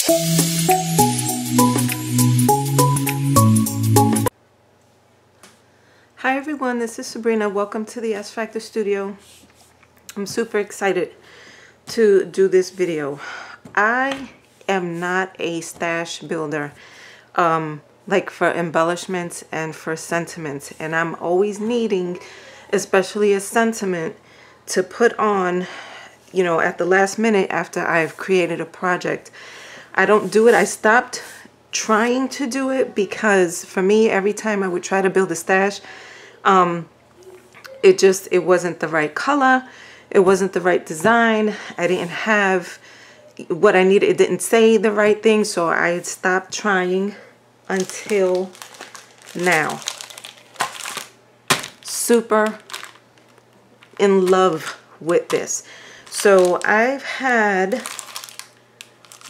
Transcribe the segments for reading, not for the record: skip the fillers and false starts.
Hi everyone, this is Sabrina. Welcome to the S Factor Studio. I'm super excited to do this video. I am not a stash builder, like for embellishments and for sentiments, and I'm always needing, especially a sentiment, to put on, you know, at the last minute after I've created a project. I don't do it. I stopped trying to do it because for me, every time I would try to build a stash, it wasn't the right color. It wasn't the right design. I didn't have what I needed. It didn't say the right thing. So I stopped trying until now. Super in love with this. So I've had,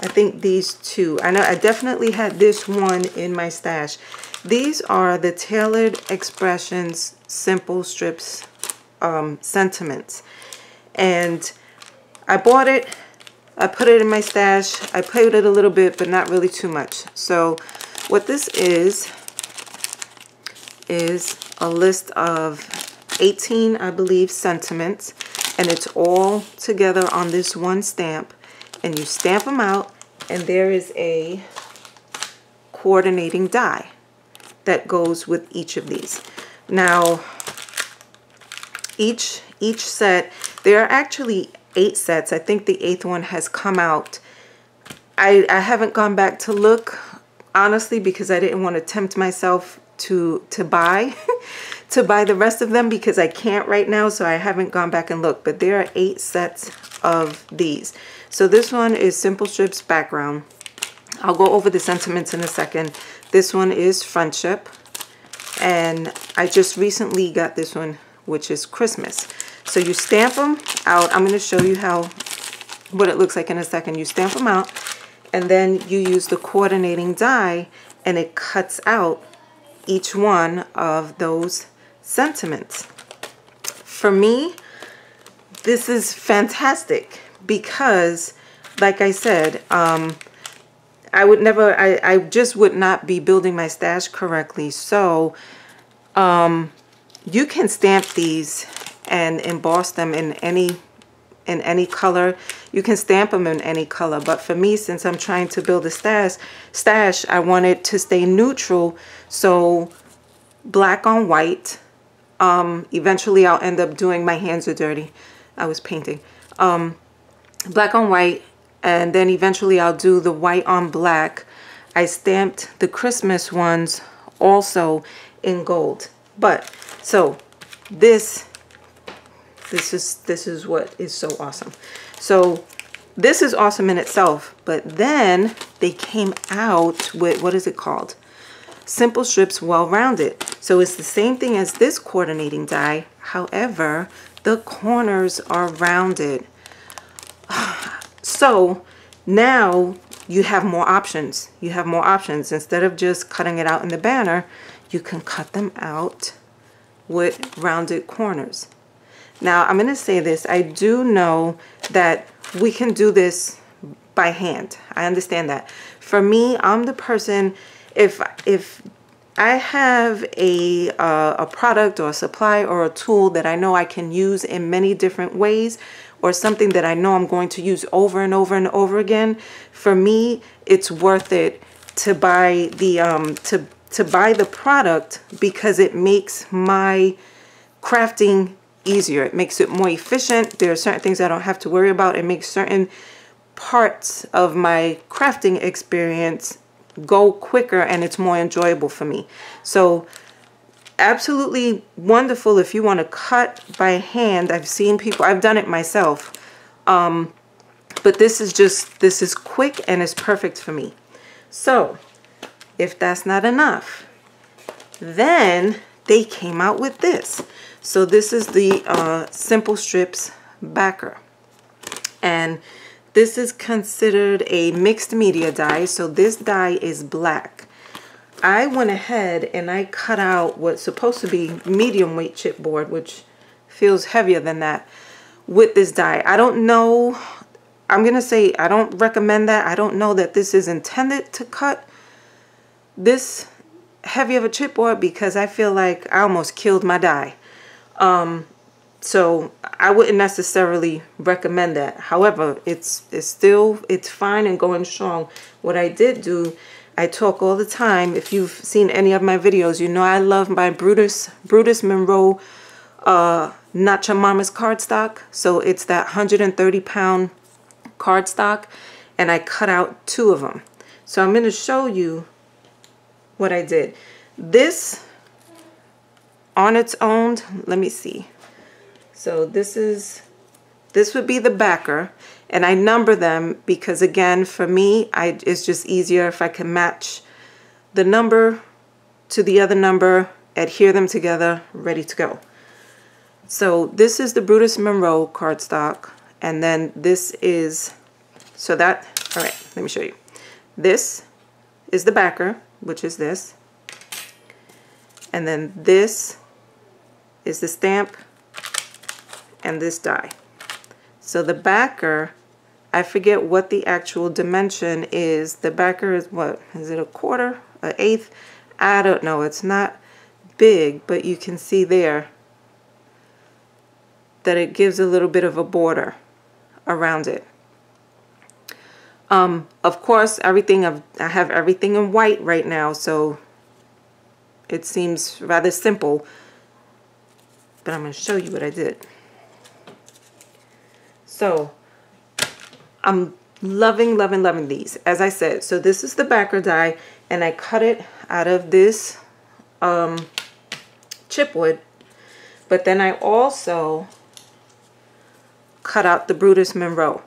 I think these two. I know I definitely had this one in my stash. These are the Tailored Expressions Simple Strips sentiments. And I bought it. I put it in my stash. I played with it a little bit, but not really too much. So what this is a list of 18, I believe, sentiments. And it's all together on this one stamp. And you stamp them out, and there is a coordinating die that goes with each of these. Now, each set, there are actually 8 sets. I think the 8th one has come out. I haven't gone back to look, honestly, because I didn't want to tempt myself to buy to buy the rest of them, because I can't right now, so I haven't gone back and looked. But there are 8 sets of these. So this one is Simple Strips Background. I'll go over the sentiments in a second. This one is Friendship, and I just recently got this one, which is Christmas. So you stamp them out. I'm going to show you what it looks like in a second. You stamp them out, and then you use the coordinating die, and it cuts out each one of those sentiments. For me, this is fantastic because, like I said, I just would not be building my stash correctly. So you can stamp these and emboss them in any color. You can stamp them in any color, but for me, since I'm trying to build a stash, I want it to stay neutral. So black on white. Eventually I'll end up doing, my hands are dirty, I was painting. Black on white, and then eventually I'll do the white on black. I stamped the Christmas ones also in gold. But so this is what is so awesome. So this is awesome in itself, but then they came out with, what is it called? Simple Strips Well Rounded. So it's the same thing as this coordinating die. However, the corners are rounded. So now you have more options. You have more options. Instead of just cutting it out in the banner, you can cut them out with rounded corners. Now, I'm going to say this. I do know that we can do this by hand. I understand that. For me, I'm the person, if I have a product or a supply or a tool that I know I can use in many different ways, or something that I know I'm going to use over and over and over again, for me, it's worth it to buy the to buy the product, because it makes my crafting easier. It makes it more efficient. There are certain things I don't have to worry about. It makes certain parts of my crafting experience go quicker, and it's more enjoyable for me. So absolutely wonderful if you want to cut by hand. I've seen people, I've done it myself, but this is quick and it's perfect for me. So if that's not enough, then they came out with this. So this is the Simple Strips backer, and this is considered a mixed media die. So this die is black. I went ahead and I cut out what's supposed to be medium weight chipboard, which feels heavier than that, with this die. I don't know I'm going to say I don't recommend that. I don't know that this is intended to cut this heavy of a chipboard because I feel like I almost killed my die. So I wouldn't necessarily recommend that. However, it's fine and going strong. What I did do, I talk all the time. If you've seen any of my videos, you know I love my Brutus Monroe Not Your Mama's cardstock. So it's that 130-pound cardstock, and I cut out 2 of them. So I'm going to show you what I did. This on its own, let me see. So this would be the backer, and I number them because, again, for me, it's just easier if I can match the number to the other number, adhere them together, ready to go. So this is the Brutus Monroe cardstock, and then this is, so that, all right, let me show you. This is the backer, which is this, and then this is the stamp and this die. So the backer, I forget what the actual dimension is. The backer is what? Is it a quarter? An eighth? I don't know. It's not big, but you can see there that it gives a little bit of a border around it. Of course, I have everything in white right now, so it seems rather simple, but I'm going to show you what I did. So I'm loving, loving, loving these. As I said, so this is the backer die, and I cut it out of this chipwood, but then I also cut out the Brutus Monroe.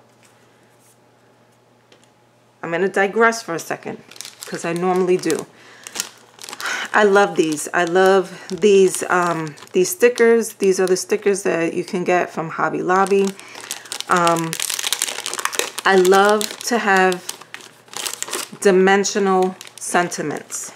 I'm going to digress for a second because I normally do. I love these. I love these stickers. These are the stickers that you can get from Hobby Lobby. I love to have dimensional sentiments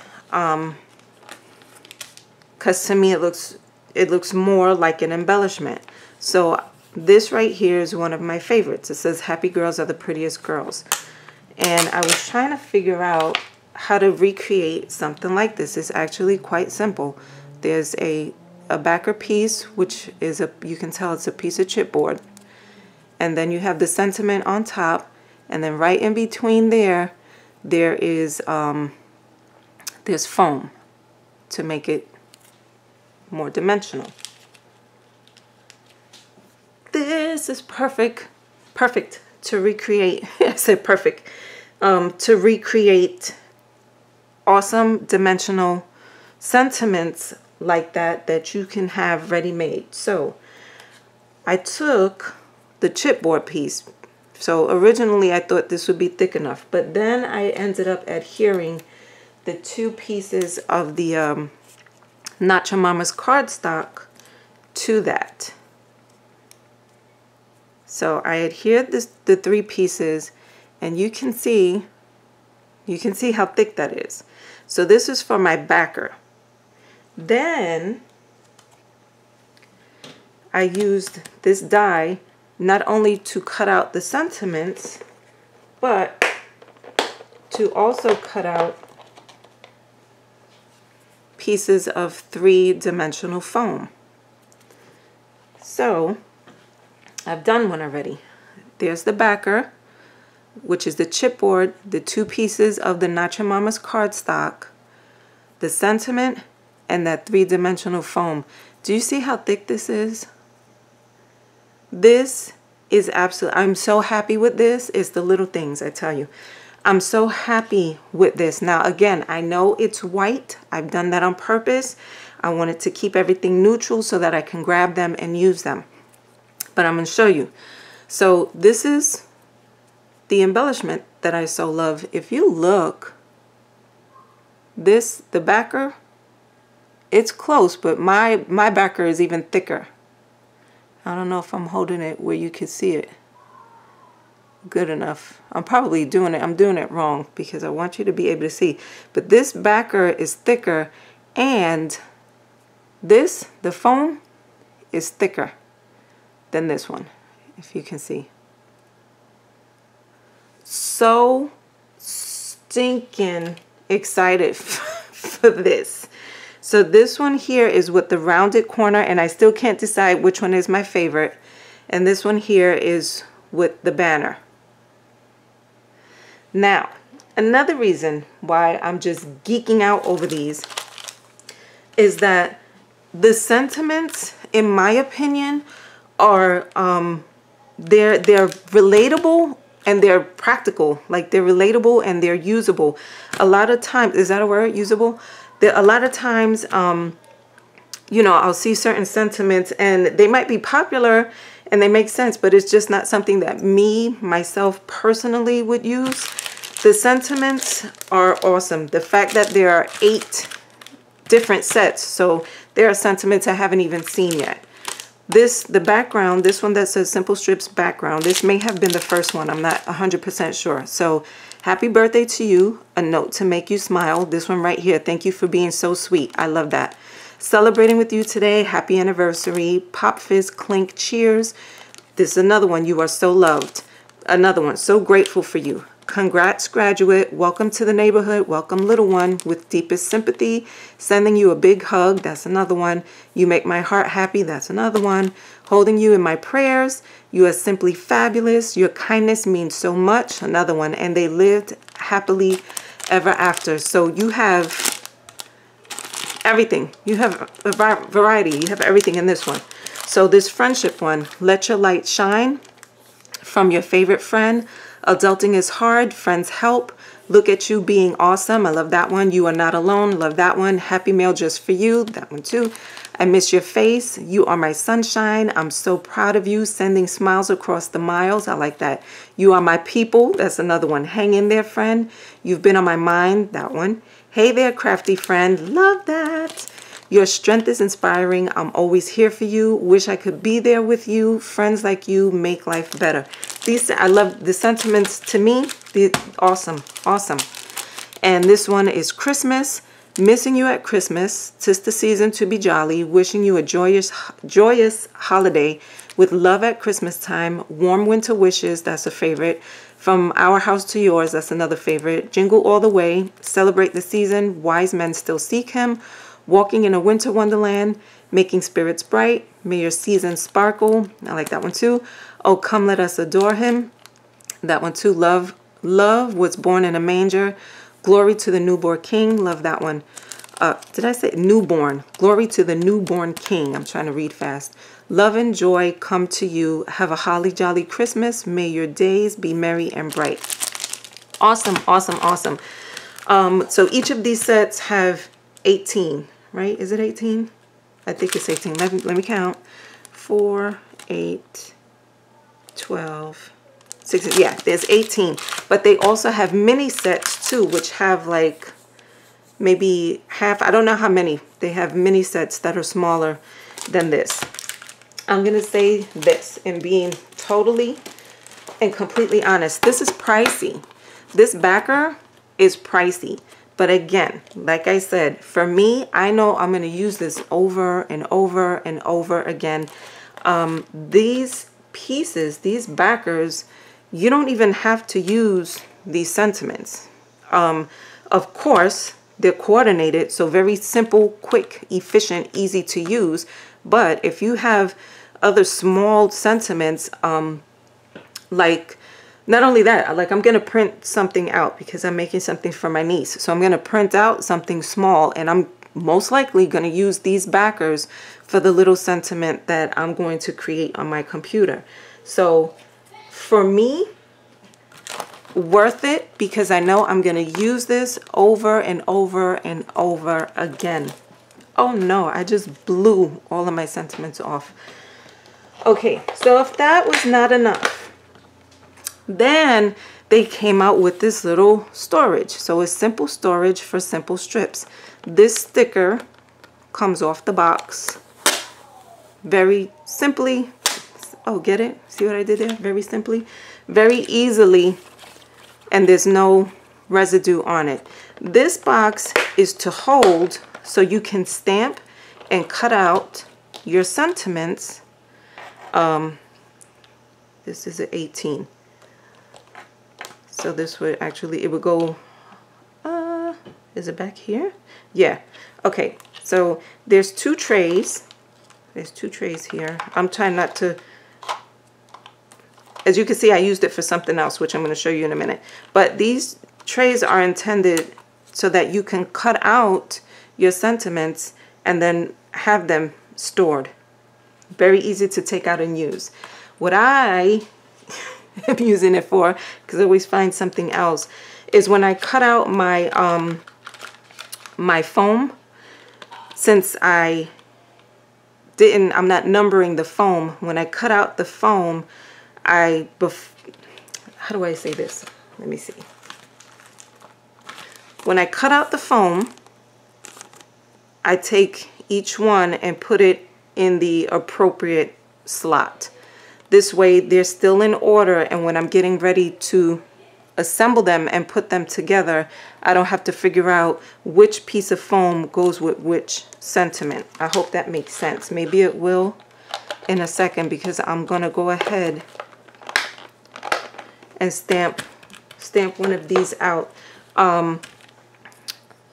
because to me it looks more like an embellishment. So this right here is one of my favorites. It says happy girls are the prettiest girls. And I was trying to figure out how to recreate something like this. It's actually quite simple. There's a backer piece, which is you can tell it's a piece of chipboard. And then you have the sentiment on top. And then right in between there is there's foam to make it more dimensional. This is perfect to recreate. I said perfect. To recreate awesome dimensional sentiments like that you can have ready-made. So I took the chipboard piece. So originally I thought this would be thick enough, but then I ended up adhering the 2 pieces of the Not Your Mama's cardstock to that. So I adhered the 3 pieces, and you can see how thick that is. So this is for my backer. Then I used this die not only to cut out the sentiments, but to also cut out pieces of 3-dimensional foam. So I've done one already. There's the backer, which is the chipboard, the 2 pieces of the Not Your Mama's cardstock, the sentiment, and that 3-dimensional foam. Do you see how thick this is? This is absolute. I'm so happy with this. It's the little things, I tell you. I'm so happy with this. Now, again, I know it's white. I've done that on purpose. I wanted to keep everything neutral so that I can grab them and use them. But I'm going to show you. So this is the embellishment that I so love. If you look, the backer, it's close, but my backer is even thicker. I don't know if I'm holding it where you can see it good enough. I'm doing it wrong because I want you to be able to see. But this backer is thicker, and the foam is thicker than this one, if you can see. so stinking excited for this. So this one here is with the rounded corner, and I still can't decide which one is my favorite. And this one here is with the banner. Now, another reason why I'm just geeking out over these is that the sentiments, in my opinion, are they're relatable and they're practical. Like, they're relatable and they're usable. A lot of times, is that a word, usable? A lot of times, you know, I'll see certain sentiments and they might be popular and they make sense, but it's just not something that myself personally would use. The sentiments are awesome. The fact that there are 8 different sets, so there are sentiments I haven't even seen yet. The background, this one that says Simple Strips background, this may have been the first one. I'm not 100% sure. So happy birthday to you. A note to make you smile. This one right here. Thank you for being so sweet. I love that. Celebrating with you today. Happy anniversary. Pop Fizz Clink cheers. This is another one. You are so loved. Another one. So grateful for you. Congrats, graduate. Welcome to the neighborhood. Welcome, little one. With deepest sympathy. Sending you a big hug. That's another one. You make my heart happy. That's another one. Holding you in my prayers. You are simply fabulous. Your kindness means so much. Another one. And they lived happily ever after. So you have everything. You have a variety. You have everything in this one. So this friendship one. Let your light shine. From your favorite friend. Adulting is hard. Friends help. Look at you being awesome. I love that one. You are not alone. Love that one. Happy mail just for you. That one too. I miss your face. You are my sunshine. I'm so proud of you. Sending smiles across the miles. I like that. You are my people. That's another one. Hang in there, friend. You've been on my mind. That one. Hey there, crafty friend. Love that. Your strength is inspiring. I'm always here for you. Wish I could be there with you. Friends like you make life better. I love the sentiments. To me, awesome, awesome. And this one is Christmas. Missing you at Christmas. 'Tis the season to be jolly. Wishing you a joyous holiday with love at Christmas time. Warm winter wishes. That's a favorite. From our house to yours. That's another favorite. Jingle all the way. Celebrate the season. Wise men still seek him. Walking in a winter wonderland, making spirits bright. May your season sparkle. I like that one too. Oh, come let us adore him. That one too. Love was born in a manger. Glory to the newborn king. Love that one. Did I say newborn? Glory to the newborn king. I'm trying to read fast. Love and joy come to you. Have a holly jolly Christmas. May your days be merry and bright. Awesome, awesome, awesome. So each of these sets have 18, right? Is it 18? I think it's 18. Let me count. 4, 8, 12, 16. Yeah, there's 18. But they also have mini sets too, which have like maybe half. I don't know how many. They have mini sets that are smaller than this. I'm going to say this, and being totally and completely honest, this is pricey. This backer is pricey. But again, like I said, for me, I know I'm going to use this over and over and over again. These pieces, these backers, you don't even have to use these sentiments. Of course, they're coordinated, so very simple, quick, efficient, easy to use. But if you have other small sentiments, like, not only that, like I'm going to print something out because I'm making something for my niece. So I'm going to print out something small, and I'm most likely going to use these backers for the little sentiment that I'm going to create on my computer. So for me, worth it, because I know I'm going to use this over and over and over again. Oh no, I just blew all of my sentiments off. Okay, so if that was not enough, then they came out with this little storage. So it's simple storage for simple strips. This sticker comes off the box very simply. Oh, get it? See what I did there? Very simply, very easily, and there's no residue on it. This box is to hold so you can stamp and cut out your sentiments. This is an 18. So this would actually, it would go, is it back here? Yeah. Okay, so there's 2 trays. There's 2 trays here. I'm trying not to, as you can see, I used it for something else, which I'm going to show you in a minute. But these trays are intended so that you can cut out your sentiments and then have them stored. Very easy to take out and use. What I am using it for, because I always find something else, is when I cut out my my foam. Since I'm not numbering the foam. When I cut out the foam, how do I say this? Let me see. When I cut out the foam, I take each one and put it in the appropriate slot. This way they're still in order, and when I'm getting ready to assemble them and put them together, I don't have to figure out which piece of foam goes with which sentiment. I hope that makes sense. Maybe it will in a second, because I'm gonna go ahead and stamp one of these out.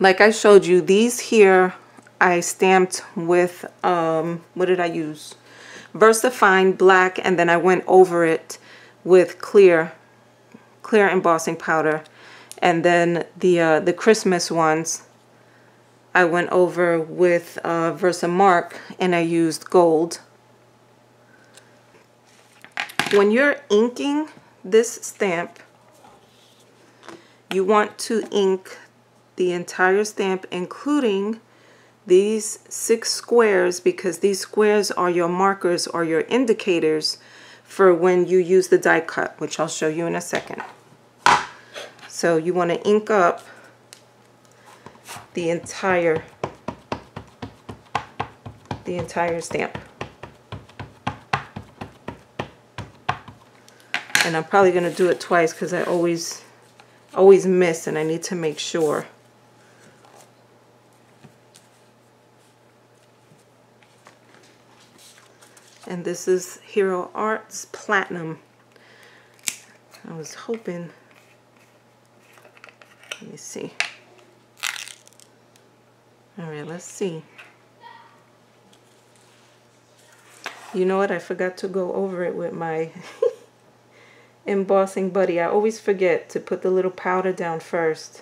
Like I showed you, these here I stamped with what did I use? VersaFine black, and then I went over it with clear embossing powder. And then the Christmas ones I went over with Versamark, and I used gold. When you're inking this stamp, you want to ink the entire stamp, including these 6 squares, because these squares are your markers or your indicators for when you use the die cut, which I'll show you in a second. So you want to ink up the entire stamp. And I'm probably going to do it twice, because I always miss, and I need to make sure. And this is Hero Arts Platinum. I was hoping, let me see. All right, let's see. You know what? I forgot to go over it with my embossing buddy. I always forget to put the little powder down first.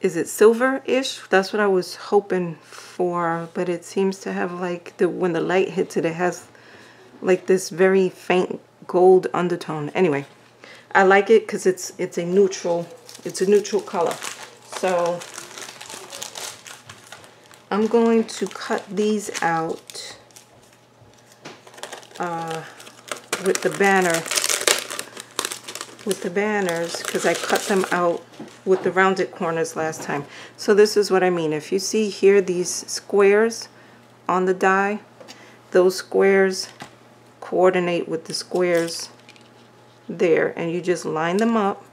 Is it silver-ish? That's what I was hoping for, but it seems to have like, when the light hits it, it has like this very faint gold undertone. Anyway, I like it because it's a neutral color. So I'm going to cut these out with the banners, because I cut them out with the rounded corners last time. So this is what I mean. If you see here these squares on the die, those squares coordinate with the squares there, and you just line them up.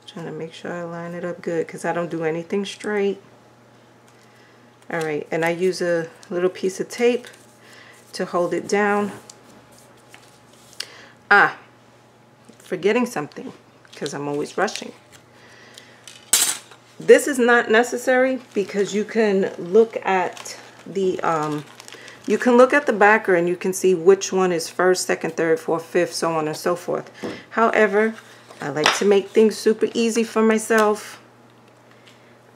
Trying to make sure I line it up good, because I don't do anything straight. All right, and I use a little piece of tape to hold it down. Forgetting something, because I'm always rushing. This is not necessary, because you can look at the backer, and you can see which one is first, second, third, fourth, fifth, so on and so forth. However, I like to make things super easy for myself.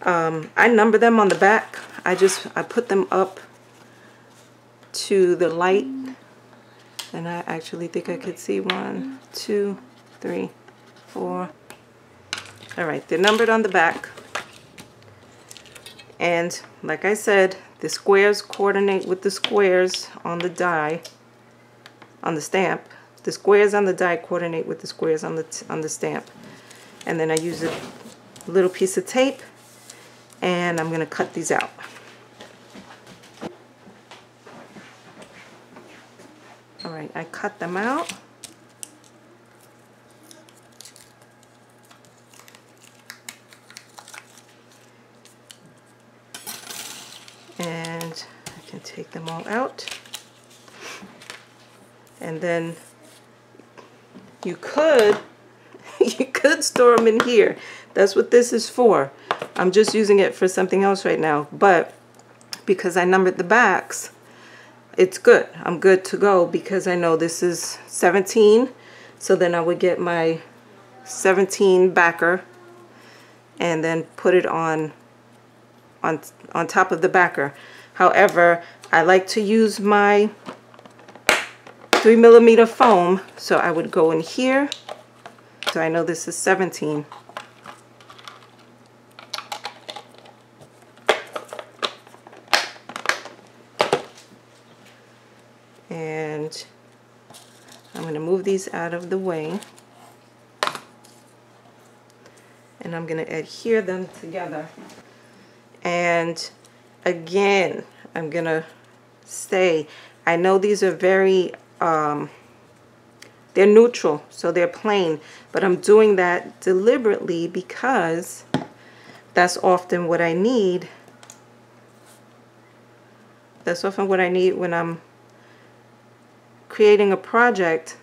I number them on the back. I put them up to the light, and I actually think I could see 1, 2, 3, 4. All right, they're numbered on the back. And like I said, the squares coordinate with the squares on the die, on the stamp. The squares on the die coordinate with the squares on the stamp. And then I use a little piece of tape, and I'm going to cut these out. All right, I cut them out. And I can take them all out. And then you could you could store them in here. That's what this is for. I'm just using it for something else right now, but because I numbered the backs, it's good. I'm good to go because I know this is 17. So then I would get my 17 backer and then put it on top of the backer. However, I like to use my 3mm foam, so I would go in here. So I know this is 17. And I'm going to move these out of the way. And I'm going to adhere them together. And again, I'm going to say, I know these are very, they're neutral, so they're plain, but I'm doing that deliberately because that's often what I need. That's often what I need when I'm creating a project.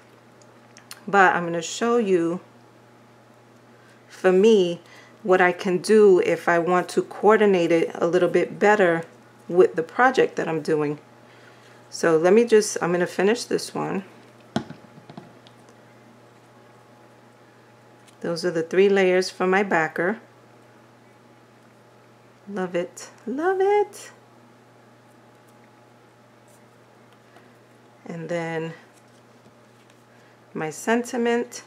But I'm going to show you, for me, what I can do if I want to coordinate it a little bit better with the project that I'm doing. So let me just, I'm going to finish this one. Those are the 3 layers for my backer. Love it. Love it. And then my sentiment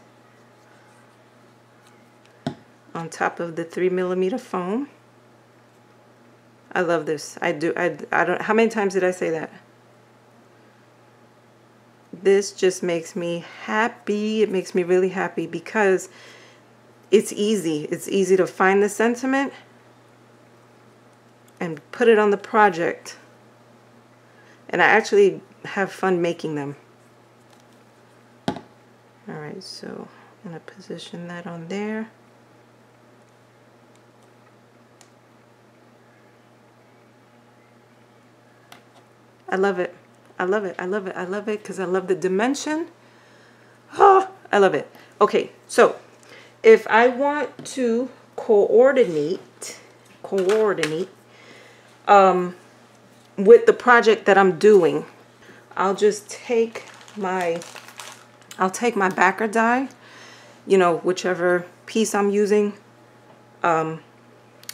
on top of the 3mm foam. I love this. I don't, how many times did I say that? This just makes me happy. It makes me really happy because it's easy. It's easy to find the sentiment and put it on the project. And I actually have fun making them. Alright, so I'm going to position that on there. I love it. I love it. I love it. I love it because I love the dimension. Oh, I love it. Okay, so if I want to coordinate with the project that I'm doing, I'll just take my backer die, you know, whichever piece I'm using,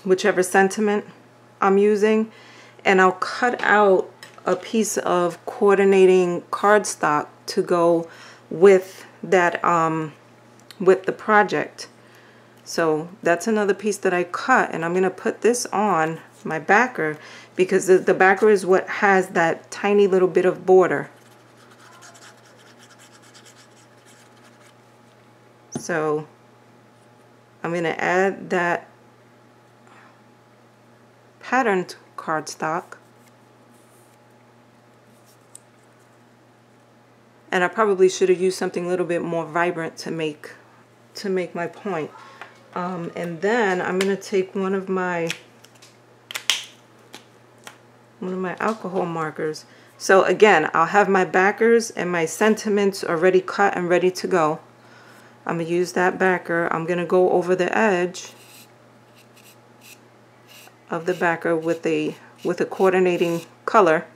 whichever sentiment I'm using, and I'll cut out a piece of coordinating cardstock to go with that, with the project. So that's another piece that I cut, and I'm going to put this on my backer because the backer is what has that tiny little bit of border. So I'm going to add that patterned cardstock. And I probably should have used something a little bit more vibrant to make my point. And then I'm going to take one of my alcohol markers. So again, I'll have my backers and my sentiments already cut and ready to go. I'm going to use that backer. I'm going to go over the edge of the backer with a coordinating color.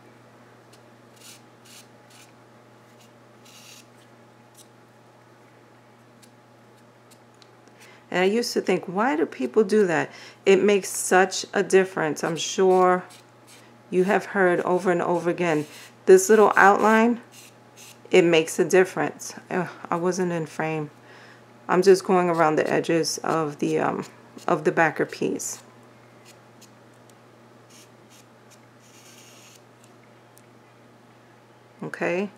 And I used to think, why do people do that? It makes such a difference. I'm sure you have heard over and over again. This little outline, it makes a difference. I wasn't in frame. I'm just going around the edges of the backer piece. Okay.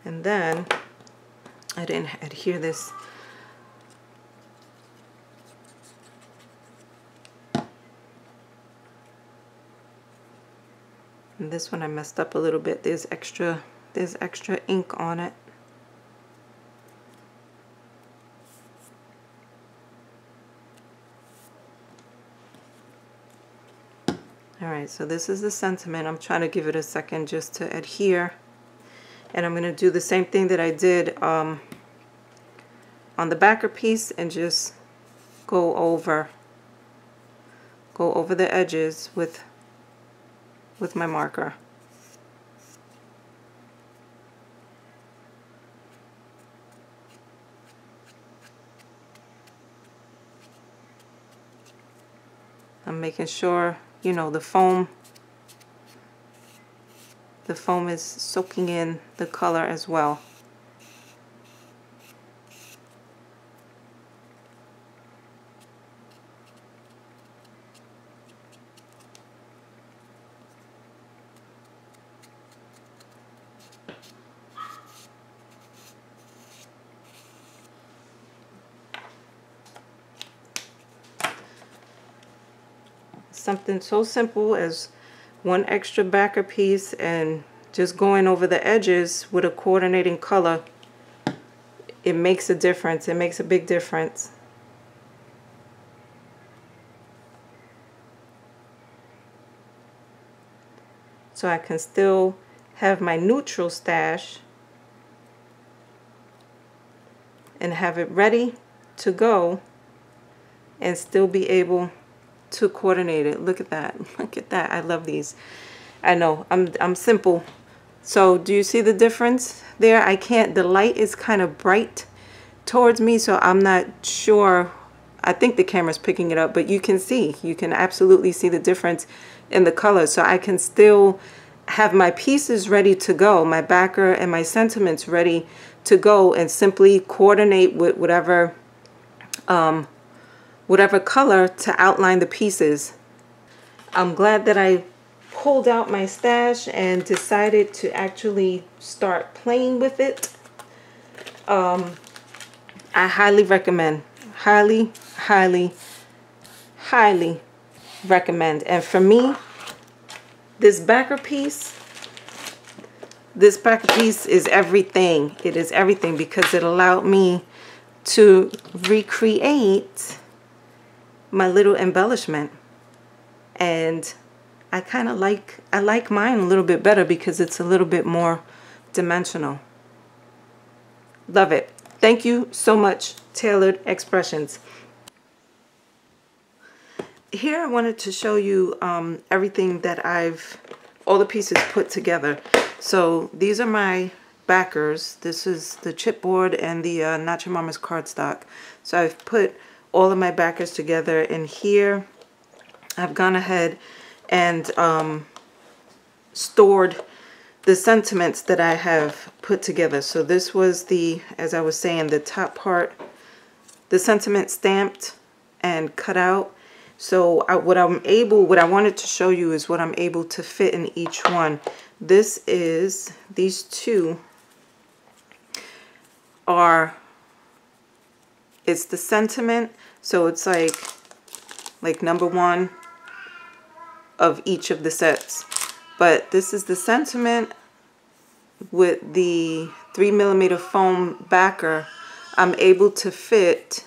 And then, I didn't adhere this. And this one I messed up a little bit. There's extra ink on it. All right, so this is the sentiment. I'm trying to give it a second just to adhere. And I'm going to do the same thing that I did on the backer piece and just go over the edges with my marker. I'm making sure, you know, the foam is soaking in the color as well. Something so simple as one extra backer piece and just going over the edges with a coordinating color, it makes a difference. It makes a big difference. So I can still have my neutral stash and have it ready to go and still be able to coordinate it. Look at that. Look at that. I love these. I know I'm simple. So do you see the difference there? I can't, the light is kind of bright towards me, so I'm not sure. I think the camera's picking it up, but you can absolutely see the difference in the colors. So I can still have my pieces ready to go, my backer and my sentiments ready to go, and simply coordinate with whatever color to outline the pieces. I'm glad that I pulled out my stash and decided to actually start playing with it. I highly recommend, highly recommend. And for me, this backer piece is everything. It is everything because it allowed me to recreate my little embellishment. And I kind of like mine a little bit better because it's a little bit more dimensional. Love it. Thank you so much, Tailored Expressions. Here I wanted to show you everything that all the pieces put together. So these are my backers. This is the chipboard and the Not Your Mama's cardstock. So I've put all of my backers together, and here I've gone ahead and stored the sentiments that I have put together. So this was as I was saying, the top part, the sentiment stamped and cut out. So what I wanted to show you is what I'm able to fit in each one. These two it's the sentiment, so it's like number one of each of the sets. But this is the sentiment with the 3mm foam backer. I'm able to fit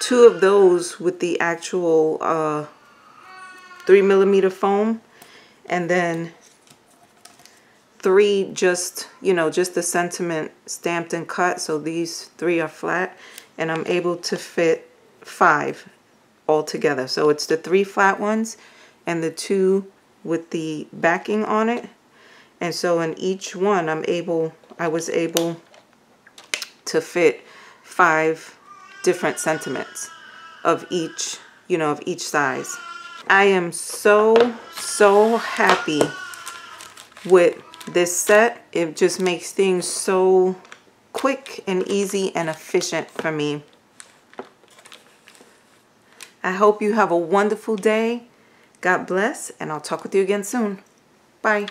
two of those with the actual 3mm foam, and then three just the sentiment stamped and cut. So these three are flat, and I'm able to fit 5 all together. So it's the 3 flat ones and the 2 with the backing on it. And so in each one I was able to fit 5 different sentiments of each size. I am so happy with this set. It just makes things so quick and easy and efficient for me. I hope you have a wonderful day. God bless, and I'll talk with you again soon. Bye.